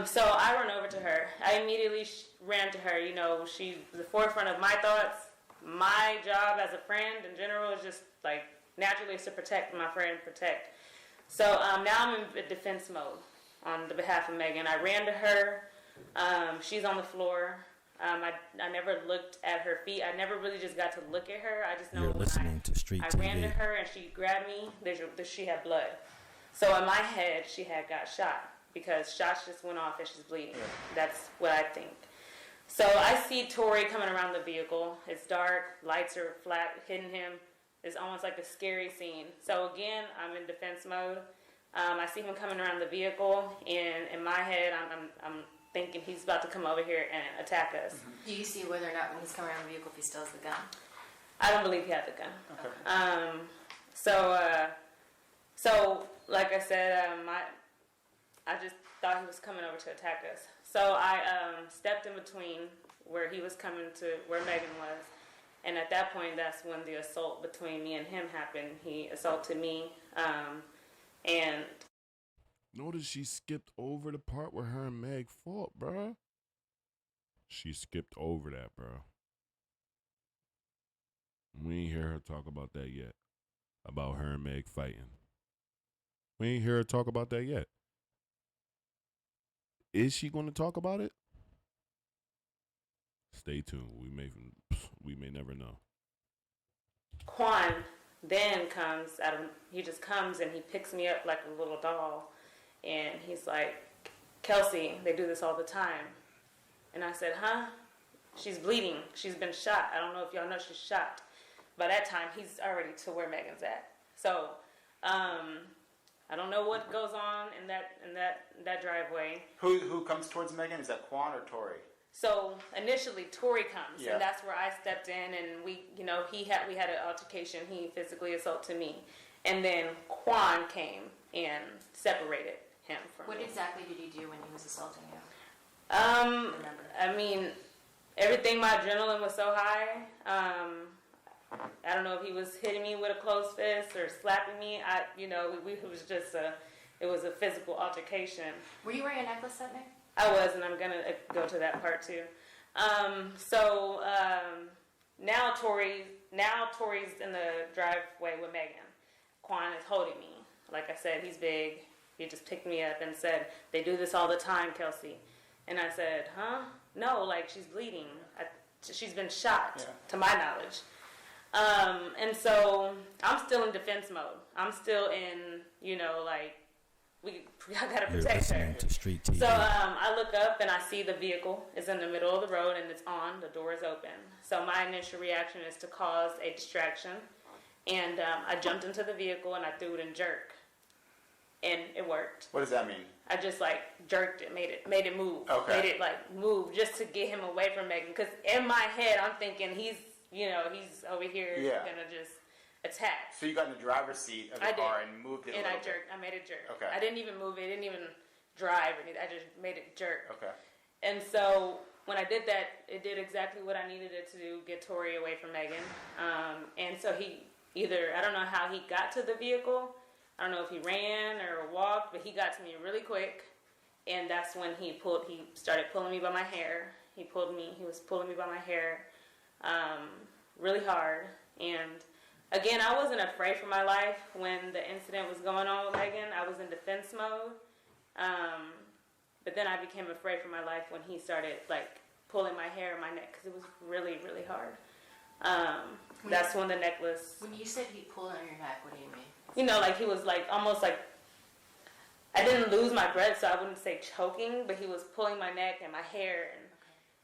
So I run over to her. I immediately ran to her. She's the forefront of my thoughts. My job as a friend in general is just naturally is to protect my friend, protect. So now I'm in defense mode. on the behalf of Megan. I ran to her. She's on the floor. I never looked at her feet. I never really just got to look at her. I just know You're listening to Street I TV. ran to her and she grabbed me. She had blood. So in my head, she had got shot because shots just went off and she's bleeding. That's what I think. So I see Tory coming around the vehicle. It's dark. Lights are flat, hitting him. It's almost like a scary scene. So again, I'm in defense mode. I see him coming around the vehicle, and in my head, I'm thinking he's about to come over here and attack us. Do you see whether or not when he's coming around the vehicle if he still has the gun? I don't believe he had the gun. Okay. So like I said, I just thought he was coming over to attack us. So I stepped in between where he was coming to where Megan was, and at that point, that's when the assault between me and him happened. He assaulted me, and Notice she skipped over the part where her and Meg fought, bruh. She skipped over that, bro. We ain't hear her talk about that yet. About her and Meg fighting. We ain't hear her talk about that yet. Is she going to talk about it? Stay tuned. We may never know. Quan then comes out of, he just comes and he picks me up like a little doll, and he's like, Kelsey, they do this all the time. And I said, huh? She's bleeding. She's been shot. I don't know if y'all know she's shot. By that time, he's already to where Megan's at. So, I don't know what goes on in that driveway. Who comes towards Megan? Is that Quan or Tory? So initially, Tory comes, Yeah. and that's where I stepped in, and we had an altercation. He physically assaulted me, and then Quan came and separated him from What me. exactly did he do when he was assaulting you? I mean, everything. My adrenaline was so high. I don't know if he was hitting me with a closed fist or slapping me. It was a physical altercation. Were you wearing a necklace that night? I was, and I'm gonna go to that part too. Now Tory's in the driveway with Megan. Quan is holding me. Like I said, he's big. He just picked me up and said, "They do this all the time, Kelsey." And I said, "Huh? No, like she's bleeding. She's been shot, to my knowledge." And so I'm still in defense mode. I'm still in, I gotta You're protect her. listening to Street TV. So I look up and I see the vehicle is in the middle of the road and it's on. The door is open. So my initial reaction is to cause a distraction, and I jumped into the vehicle and I threw it in jerk, and it worked. What does that mean? I just jerked it, made it move, Okay. made it move just to get him away from Megan. Because in my head I'm thinking he's over here gonna just attack. So you got in the driver's seat of the car and moved it a little bit. I made it jerk. Okay. I didn't even move it. It didn't even drive or anything. I just made it jerk. Okay. And so when I did that, it did exactly what I needed it to do, get Tory away from Megan. And so I don't know how he got to the vehicle. I don't know if he ran or walked, but he got to me really quick. And that's when he started pulling me by my hair. He was pulling me by my hair really hard. And again, I wasn't afraid for my life when the incident was going on with Megan. I was in defense mode. But then I became afraid for my life when he started pulling my hair and my neck, because it was really, really hard. That's when the necklace. When you said he pulled on your neck, what do you mean? He was almost I didn't lose my breath, so I wouldn't say choking, but he was pulling my neck and my hair,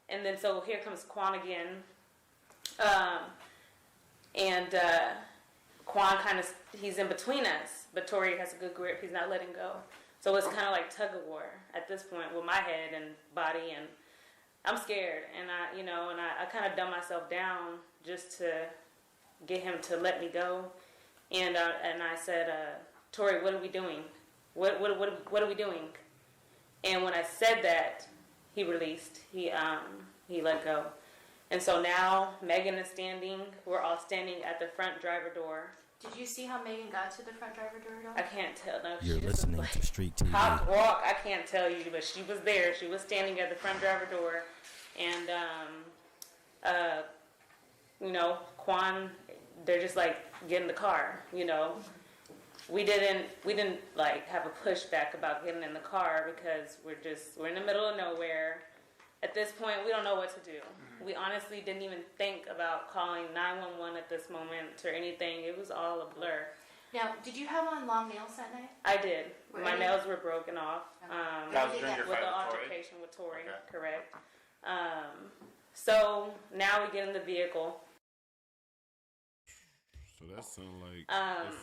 and then so here comes Quan again, Quan he's in between us, but Tory has a good grip. He's not letting go, so it's kind of like tug of war at this point with my head and body, and I'm scared, and I kind of dumb myself down just to get him to let me go. And I said, Tory, what are we doing? What are we doing? And when I said that, he released. He let go. And so now Megan is standing. We're all standing at the front driver door. Did you see how Megan got to the front driver door at all? I can't tell. No, You're listening to Street TV. Hop walk. I can't tell you, but she was there. She was standing at the front driver door, and Quan, they're just getting the car, we didn't like have a pushback about getting in the car because we're in the middle of nowhere. At this point, we don't know what to do. We honestly didn't even think about calling 911 at this moment or anything. It was all a blur. Now, did you have on long nails that night? I did. My nails were broken off. That was during your with fight the with Tory? altercation with Tory, Okay. correct. So now we get in the vehicle. So that sound like it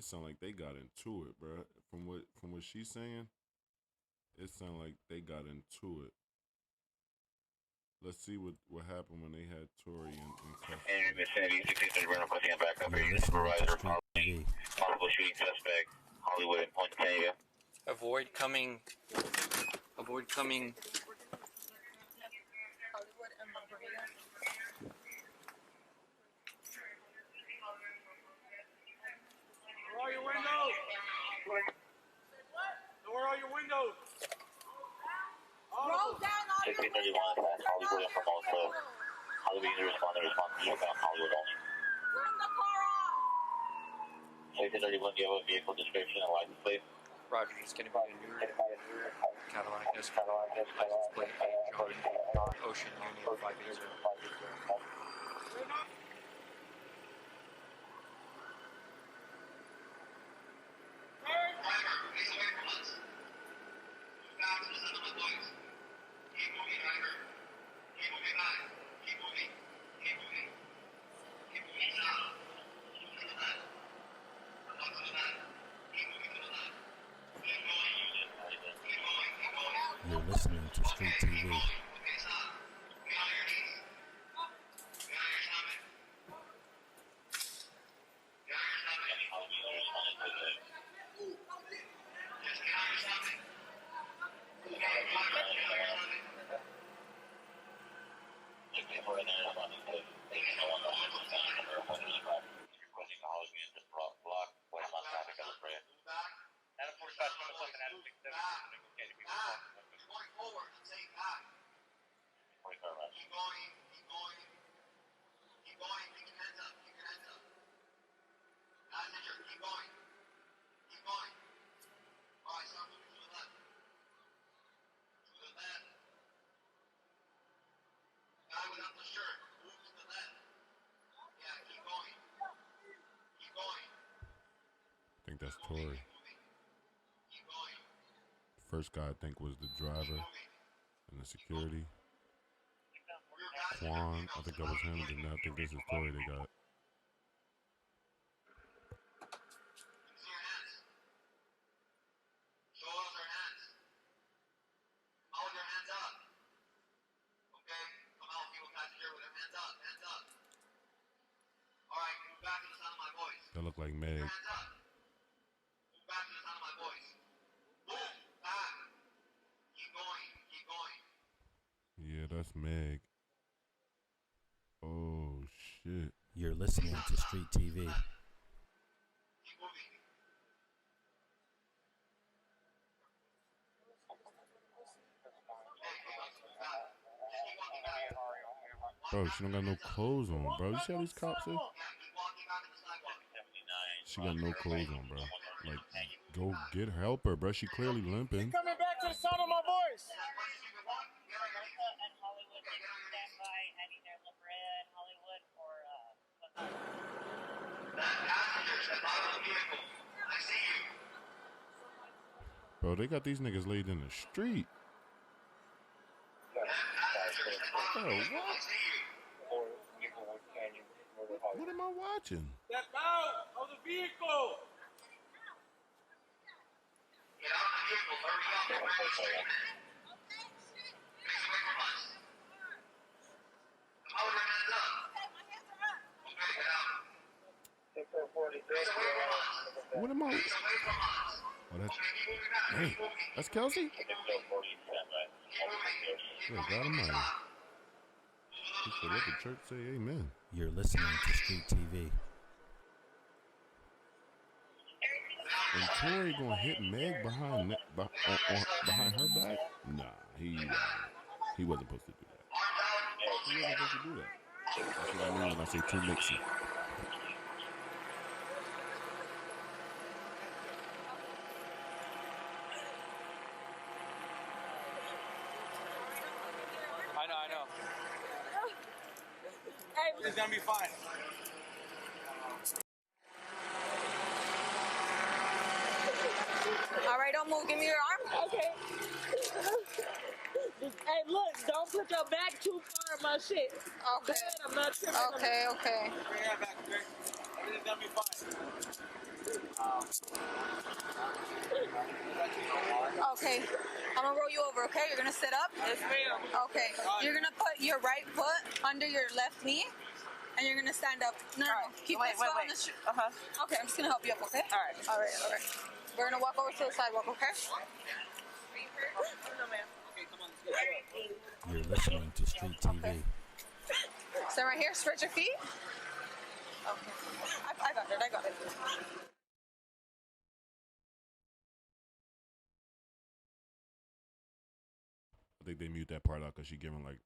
sound like they got into it, bro. From what she's saying, it sound like they got into it. Let's see what happened when they had Tory in custody. In vicinity, 1630 Brennan, pushing back up here. You're listening Supervisor, to Street TV. possible shooting suspect, Hollywood and Point Catania. Avoid coming. Door all your windows. Door all your windows. Roll down all your 1631, past Hollywood and Formosa. Hollywood to respond to shutdown Hollywood only. Turn the car off. 1631, do you have a vehicle description and license plate? Roger, just getting by a new Cadillac license plate John Ocean Union 580. You're listening to Street TV. I think that's Tory. First guy I think was the driver and the security. Quan, I think that was him, and now I think this is Tory they got. That look like Meg. Yeah, that's Meg. Oh, shit. You're listening to Street TV. Bro, she don't got no clothes on, bro. You see how these cops are? She got no clothes on, bro. Like, go get her, help her, bro. She clearly limping. Coming back to the sound of my voice. Bro, they got these niggas laid in the street. Bro, what? What am I watching? Step out of the vehicle. Get out of the vehicle. Hurry up. We're in the street. Face away from us. Come out, your hands up. Okay, get out. Face away from us. What am I? Face away from us. Oh, that's, hey, that's Kelsey? Good God Almighty. He said, let the church say amen. You're listening to Street TV. And Tory gonna hit Meg behind her back? Nah, he wasn't supposed to do that. He wasn't supposed to do that. That's what I mean when I say too mixy. I know. Hey, it's gonna be fine. All right, don't move. Give me your arm. Okay. Hey, look, don't put your back too far on my shit. Okay. I'm not tripping. Okay, okay. Bring that back, okay? Everything's gonna be fine. Okay. I'm gonna roll you over, okay? You're gonna sit up? Yes, ma'am. Okay. You're gonna put your right foot under your left knee, and you're gonna stand up. No. Keep this foot on the shoe. Okay, I'm just gonna help you up, okay? All right. We're gonna walk over to the sidewalk, okay? No, ma'am. Okay, come on, let's get it. You're listening to Street TV. Okay. Stand right here. Stretch your feet. Okay. I got it. I think they mute that part out because she giving like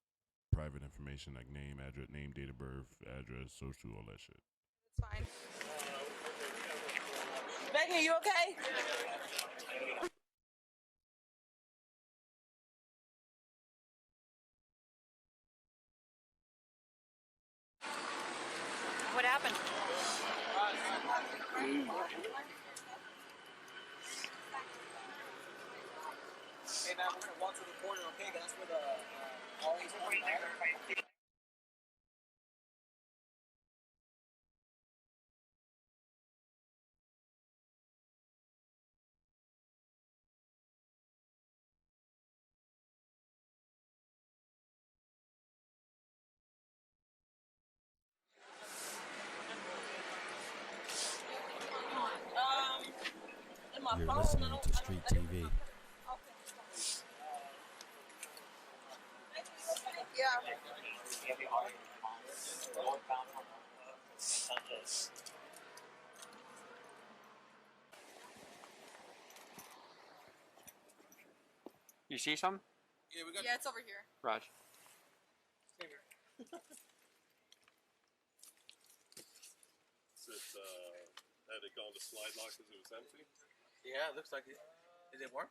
private information like name, address, name, date of birth, address, social, all that shit. It's fine. Megan, you okay? What happened? Hey, now we're gonna walk to the corner, okay? That's where the always point at. In my You're phone, listening to Street TV. Yeah. You see something? Yeah, it's over here. Raj. Since had it gone to slide lock because it was empty? Yeah, it looks like it. Is it warm?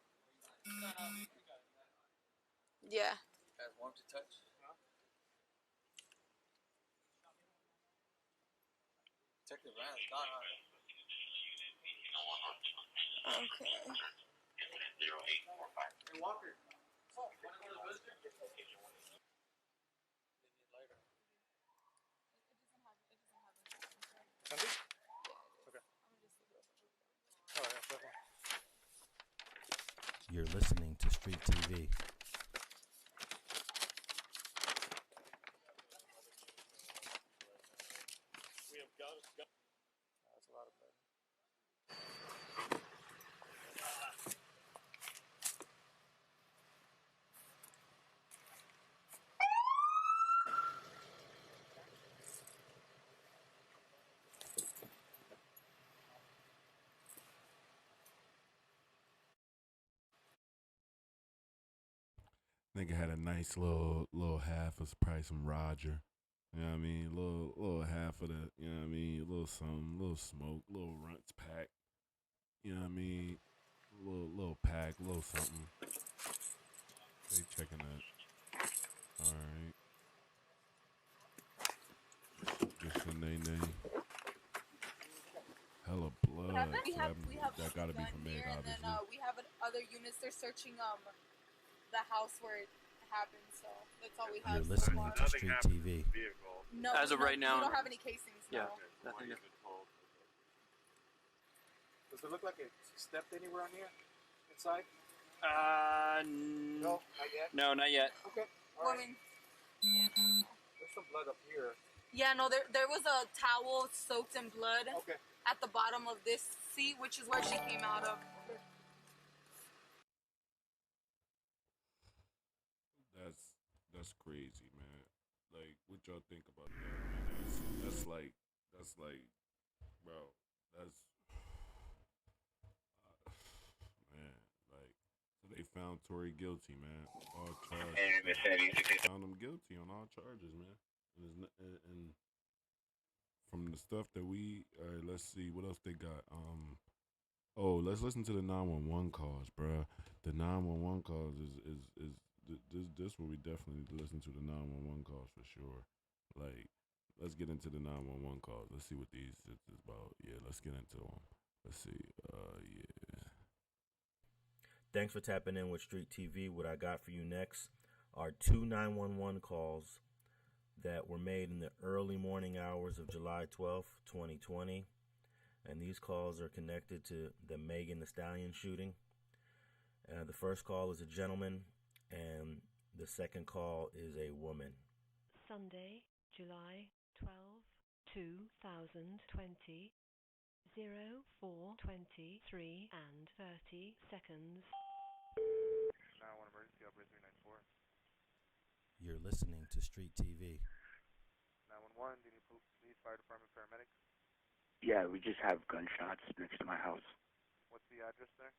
Yeah. As warm to touch? Check the van. It's gone, huh? Okay. Hey, Walker. You're listening to Street TV. We have got That's a lot of blood. Nigga had a nice little half of probably some Roger. You know what I mean? Little half of the, you know what I mean? A little something, little smoke, little runts pack. You know what I mean? Little pack, little something. They checking that. Alright. Just a nay. Hella blood. We have that gotta be gun from Meg, here, and obviously. then we have other units. They're searching the house where it happened. So that's all we have. You're listening so to far. Street TV. No, As of right now, we don't have any casings. Yeah, No. nothing. Does it look like it stepped anywhere on here? Inside? No, not yet? No, not yet. Okay. Well, I mean, There's some blood up here. yeah, no, there was a towel soaked in blood Okay. at the bottom of this seat, which is where she came out of. That's crazy, man. Like, what y'all think about that, man? That's like, bro, that's, man, like, so they found Tory guilty, man. All charges. Found him guilty on all charges, man. And from the stuff that we, let's see what else they got. Oh, let's listen to the 911 calls, bruh. The 911 calls is this where we definitely listen to the 911 calls for sure. Like, let's get into the 911 calls. Let's see what these is about. Yeah, let's get into them. Let's see. Yeah. Thanks for tapping in with Street TV. What I got for you next are two 911 calls that were made in the early morning hours of July 12th, 2020. And these calls are connected to the Megan Thee Stallion shooting. The first call is a gentleman, and the second call is a woman. Sunday, July 12, 2020, 04:23 and 30 seconds. 911 emergency, operator 394. You're listening to Street TV. 911, do you need police, fire department, paramedics? Yeah, we just have gunshots next to my house. What's the address there?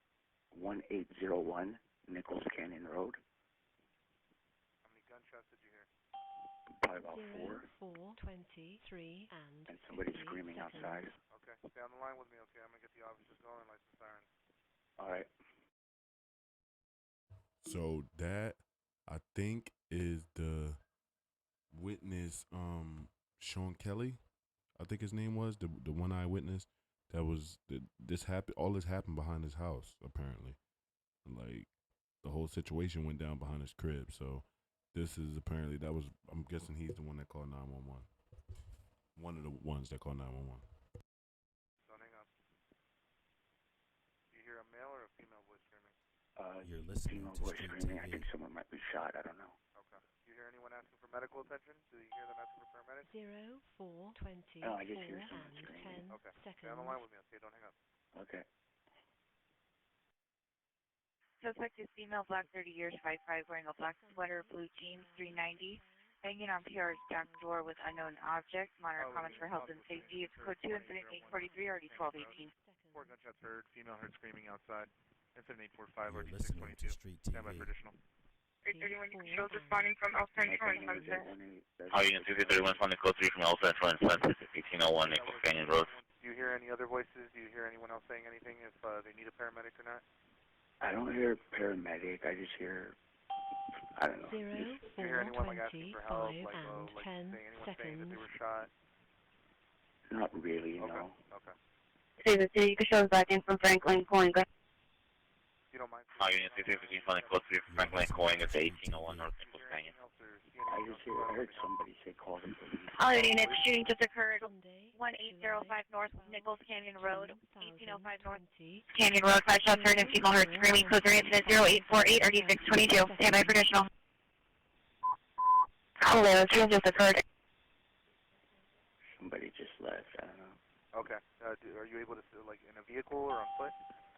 1801 Nichols Canyon Road. How many gunshots did you hear? Probably about 4:23 and somebody's 50 screaming seconds. outside. Okay, stay on the line with me, okay? I'm going to get the officers going, lights and sirens. All right. So that, I think, is the witness, Sean Kelly, I think his name was, the one eyewitness that was, this happened, all this happened behind his house, apparently. Like, the whole situation went down behind his crib, so this is apparently, that was, I'm guessing he's the one that called 911. One of the ones that called 911. Don't hang up. Do you hear a male or a female voice screaming? You're listening Female to voice Street screaming. I TV. think someone might be shot. I don't know. Okay. Do you hear anyone asking for medical attention? Do you hear them asking for paramedics? 04:24 No, I just hear someone and screaming. 10 Okay. seconds. Stay on the line with me, okay? Don't hang up. Okay. Suspect is female, black, 30 years, 5'5", wearing a black sweater, blue jeans, 390. Hanging on PR's back door with unknown object. Monitor comments for health and safety. It's code 2, incident 843, already 1218. 4 gunshots heard. Female heard screaming outside. Incident 845, You're already listening to 622. Street Stand by TV. for additional. 331 controls responding from Elkhorn, Illinois. How are you in 231 responding code 3 from Alpha Insurance Census 1801 Nichols Canyon Road? Do you hear any other voices? Do you hear anyone else saying anything if they need a paramedic or not? I don't hear paramedic. I just hear, I don't know. Do you hear anyone like asking for help? 4:25 Like, and like 10 saying anyone saying that they seconds. were shot? Not really, Okay. no. Okay. Say the city shows back in from Franklin, calling. You don't mind? How are you in 215 responding code 3 from Franklin Coing at 1801 North Nichols Canyon? I heard somebody say call the police. All units, shooting just occurred. 1805 North Nichols Canyon Road, 1805 North Canyon Road. 5 shots heard and female heard screaming. Code 3 incident 0848 or 622. Stand by for additional. Hello, shooting just occurred. Somebody just left. I don't know. Okay. Are you able to, like, in a vehicle or on foot?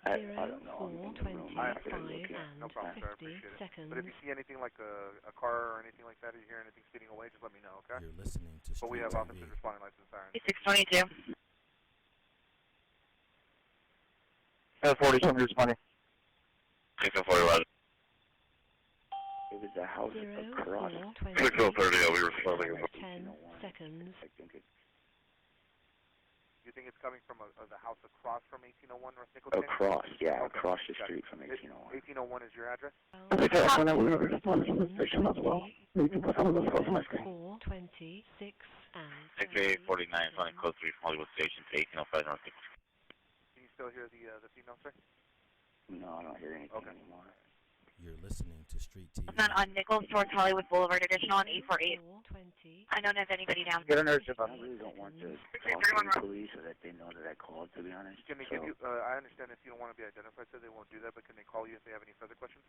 I don't know. I'm in the room. I have to look at it. No problem, sir. I appreciate it. But if you see anything like a car or anything like that, or you hear anything speeding away, just let me know, okay? You're listening to But we Street have TV. officers responding, lights and sirens. 622. 47 responding. 641. It was a house across. 630, we were responding. 10 seconds. I think it's You think it's coming from the house across from 1801 North Nichols? across, yeah, Okay. across the Got street it. from 1801. 1801 is your address? 4:26 and 6849 responding code 3 from Hollywood Station to 1805 North Nichols. Can you still hear the female, sir? No, I don't hear anything anymore. You're listening to Street TV. Not on Nichols towards Hollywood Boulevard, additional on 848. I don't have anybody down. Get a nurse if I really don't want to talk to the police so that they know that I called, to be honest. Can they give you, I understand if you don't want to be identified, so they won't do that, but can they call you if they have any further questions?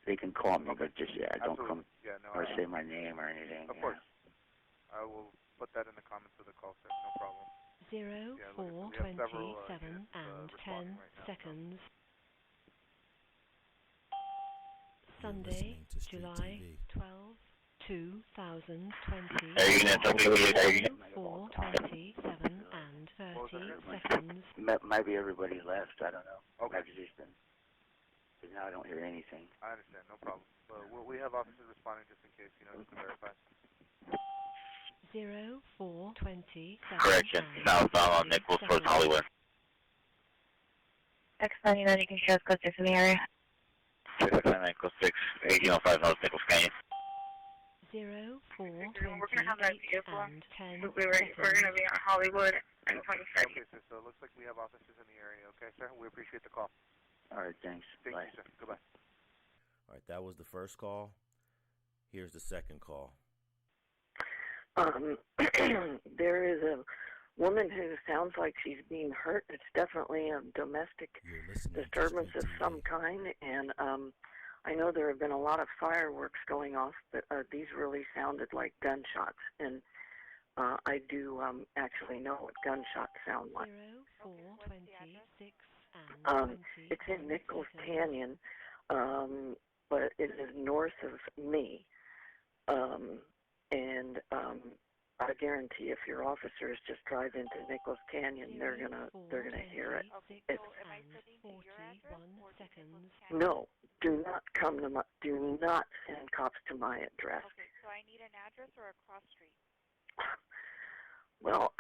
They can call me, but just, don't come Yeah, no, or say my name or anything. Of course. I will put that in the comments of the call, sir. No problem. 04:27 and 10 seconds. Sunday, July 12, 2020. 4:27 and 30 seconds. Maybe everybody left. I don't know. Okay. I've just been. But now I don't hear anything. I understand, no problem. But we have officers responding just in case, just to verify. 0427 Correction, southbound on Nichols towards Hollywood. X99, you can share code 6 in the area. 699 Nichols 6, 1805 North Nichols Canyon. 0428 We're gonna have that vehicle. and 10 We're gonna be on Hollywood and 25. Okay, sir, so it looks like we have officers in the area, okay, sir? We appreciate the call. All right, thanks. Thank Bye. you, sir. Goodbye. All right, that was the first call. Here's the second call. There is a woman who sounds like she's being hurt. It's definitely a domestic disturbance of some kind, and I know there have been a lot of fireworks going off, but these really sounded like gunshots, and I do actually know what gunshots sound like. 0426 and It's in Nichols Canyon, but it is north of me. And I guarantee if your officers just drive into Nichols Canyon, they're gonna hear it. It's, 41 seconds. no, do not send cops to my address. Okay, so I need an address or a cross street? Well,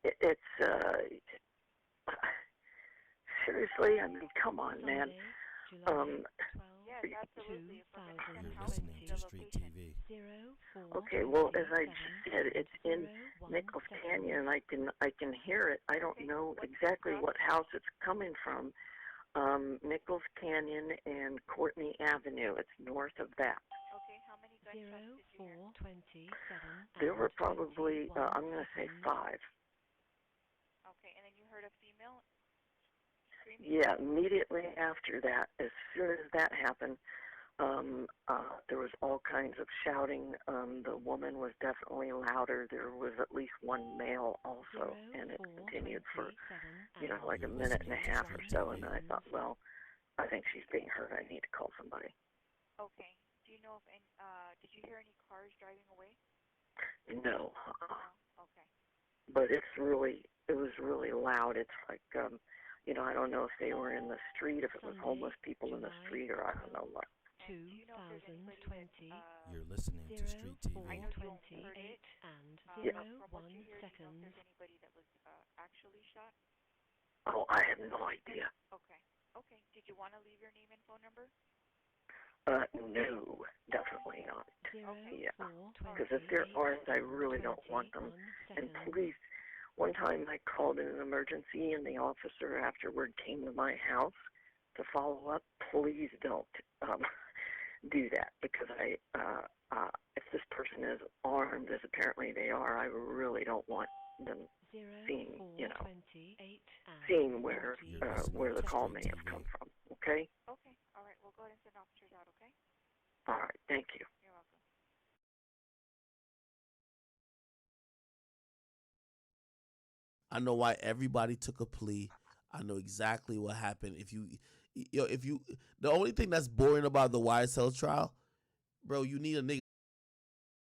it's seriously, I mean, come on, man. Yes, absolutely. You're listening to Street TV. Okay, well, as I just said, it's in Nichols Canyon, and I can hear it. I don't know exactly what house it's coming from. Nichols Canyon and Courtney Avenue. It's north of that. Okay, how many gunshots did you hear? 0427 There were probably, I'm going to say 5. Okay, and then you heard a female screaming? Yeah, immediately after that, as soon as that happened, there was all kinds of shouting. The woman was definitely louder. There was at least one male also, and it continued for, like a minute and a half or so, and then I thought, well, I think she's being hurt. I need to call somebody. Okay. Do you know if any, did you hear any cars driving away? No. Okay. But it was really loud. It's like, I don't know if they were in the street, if it was homeless people in the street, or I don't know what. 2020. You're listening to Street TV. 428 and 01 seconds. Anybody that was actually shot? Oh, I have no idea. Okay. Okay. Did you want to leave your name and phone number? No, definitely not. Okay. Yeah, because if there aren't, I really don't want them. And please, one time I called in an emergency, and the officer afterward came to my house to follow up. Please don't do that, because if this person is armed, as apparently they are, I really don't want them seeing where the call may have come from. Okay. Okay. All right. We'll go ahead and send officers out. Okay. All right. Thank you. You're welcome. I know why everybody took a plea. I know exactly what happened. The only thing that's boring about the YSL trial, bro, you need a nigga